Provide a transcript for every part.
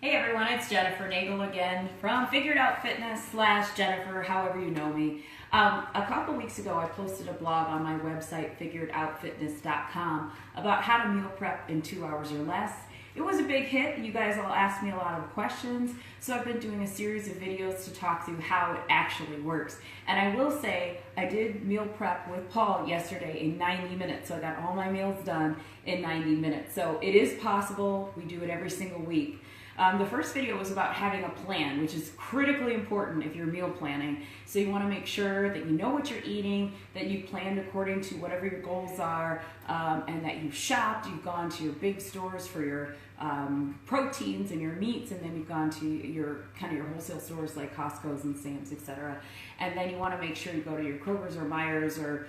Hey everyone, it's Jennifer Nagel again from Figured Out Fitness / Jennifer, however you know me. A couple weeks ago I posted a blog on my website figuredoutfitness.com about how to meal prep in 2 hours or less. It was a big hit. You guys all asked me a lot of questions, so I've been doing a series of videos to talk through how it actually works. And I will say I did meal prep with Paul yesterday in 90 minutes, so I got all my meals done in 90 minutes. So it is possible. We do it every single week. The first video was about having a plan, which is critically important if you're meal planning. So you want to make sure that you know what you're eating, that you planned according to whatever your goals are, and that you've shopped, you've gone to your big stores for your proteins and your meats, and then you've gone to your your wholesale stores like Costco's and Sam's, etc. And then you want to make sure you go to your Kroger's or Meijer's or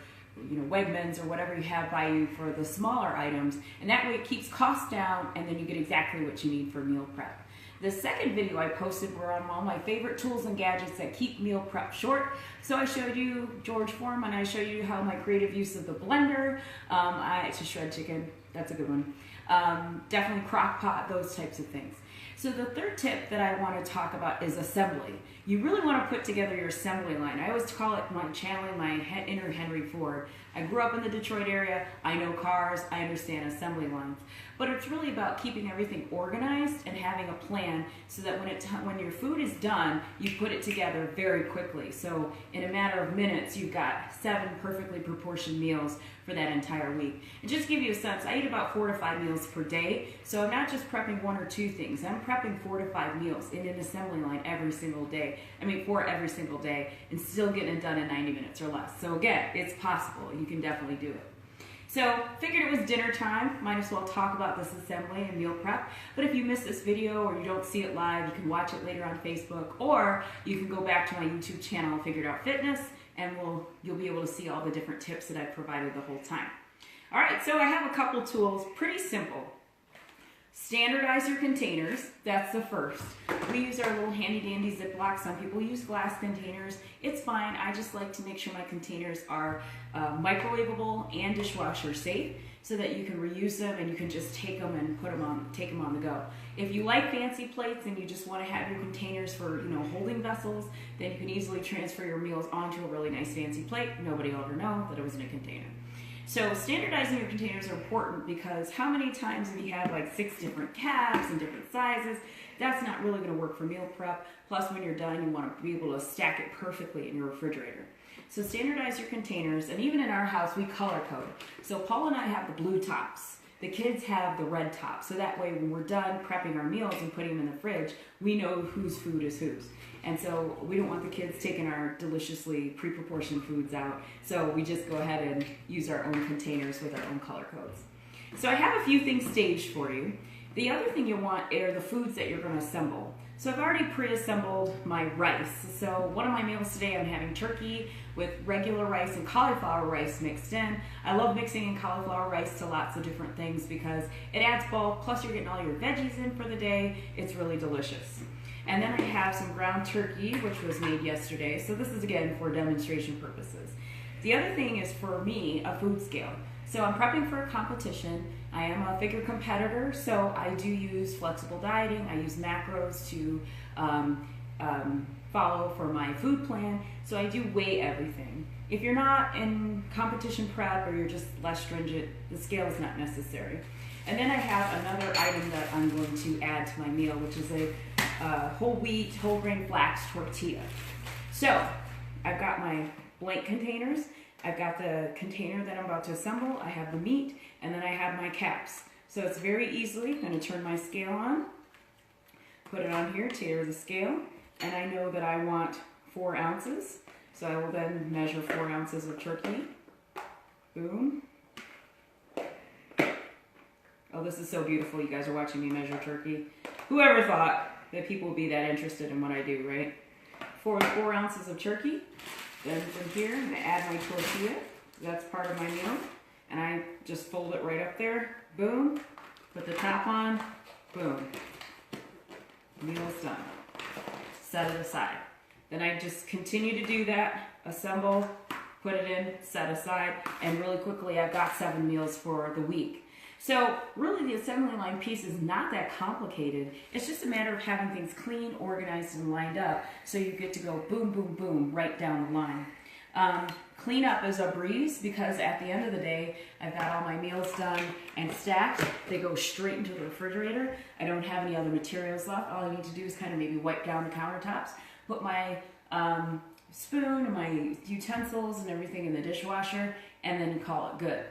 Wegmans or whatever you have by you for the smaller items, and that way it keeps costs down, and then you get exactly what you need for meal prep. The second video I posted were on all my favorite tools and gadgets that keep meal prep short. So I showed you George Foreman, I showed you how my creative use of the blender to shred chicken, that's a good one. Definitely crock pot, those types of things. So the third tip that I want to talk about is assembly. You really want to put together your assembly line. I always call it my channeling my inner Henry Ford. I grew up in the Detroit area. I know cars. I understand assembly lines. But it's really about keeping everything organized and having a plan so that when your food is done, you put it together very quickly. So in a matter of minutes, you've got 7 perfectly proportioned meals for that entire week. And just to give you a sense, I eat about 4 to 5 meals per day. So I'm not just prepping 1 or 2 things. I'm prepping 4 to 5 meals in an assembly line every single day. For every single day, and still getting it done in 90 minutes or less. So again, it's possible. You can definitely do it. So figured it was dinner time. Might as well talk about this assembly and meal prep. But if you missed this video or you don't see it live, you can watch it later on Facebook, or you can go back to my YouTube channel, Figured Out Fitness, and you'll be able to see all the different tips that I've provided the whole time. All right, so I have a couple tools, pretty simple. Standardize your containers, that's the first. We use our little handy dandy Ziploc. Some people use glass containers. It's fine. I just like to make sure my containers are microwavable and dishwasher safe so that you can reuse them and you can just take them and take them on the go. If you like fancy plates and you just want to have your containers for holding vessels, then you can easily transfer your meals onto a really nice fancy plate. Nobody will ever know that it was in a container. So standardizing your containers are important because how many times have you had like 6 different caps and different sizes? That's not really going to work for meal prep. Plus, when you're done, you want to be able to stack it perfectly in your refrigerator. So standardize your containers, and even in our house, we color code. So Paul and I have the blue tops. The kids have the red tops. So that way, when we're done prepping our meals and putting them in the fridge, we know whose food is whose. And so we don't want the kids taking our deliciously pre-proportioned foods out. So we just go ahead and use our own containers with our own color codes. So I have a few things staged for you. The other thing you want are the foods that you're going to assemble. So I've already pre-assembled my rice. So one of my meals today, I'm having turkey with regular rice and cauliflower rice mixed in. I love mixing in cauliflower rice to lots of different things because it adds bulk, plus you're getting all your veggies in for the day. It's really delicious. And then I have some ground turkey, which was made yesterday. So this is, again, for demonstration purposes. The other thing is, for me, a food scale. So I'm prepping for a competition. I am a figure competitor, so I do use flexible dieting. I use macros to follow for my food plan. So I do weigh everything. If you're not in competition prep or you're just less stringent, the scale is not necessary. And then I have another item that I'm going to add to my meal, which is a whole wheat, whole grain flax tortilla. So I've got my blank containers. I've got the container that I'm about to assemble. I have the meat, and then I have my caps. So it's very easily, I'm going to turn my scale on, put it on here, tailor the scale, and I know that I want 4 ounces. So I will then measure 4 ounces of turkey. Boom. Oh, this is so beautiful. You guys are watching me measure turkey. Whoever thought that people would be that interested in what I do, right? 4 ounces of turkey. Then from here, I'm going to add my tortilla. That's part of my meal. And I just fold it right up there. Boom. Put the top on. Boom. Meal's done. Set it aside. Then I just continue to do that. Assemble, put it in, set aside, and really quickly I've got 7 meals for the week. So really the assembly line piece is not that complicated. It's just a matter of having things clean, organized, and lined up so you get to go boom, boom, boom right down the line. Cleanup is a breeze because at the end of the day, I've got all my meals done and stacked. They go straight into the refrigerator. I don't have any other materials left. All I need to do is kind of maybe wipe down the countertops, put my spoon and my utensils and everything in the dishwasher, and then call it good.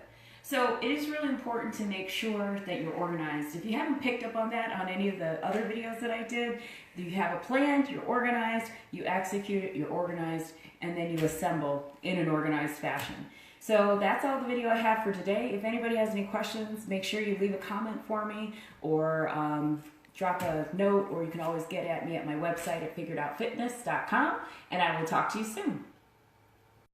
So it is really important to make sure that you're organized. If you haven't picked up on that on any of the other videos that I did, you have a plan, you're organized, you execute it, you're organized, and then you assemble in an organized fashion. So that's all the video I have for today. If anybody has any questions, make sure you leave a comment for me or drop a note, or you can always get at me at my website at figuredoutfitness.com, and I will talk to you soon.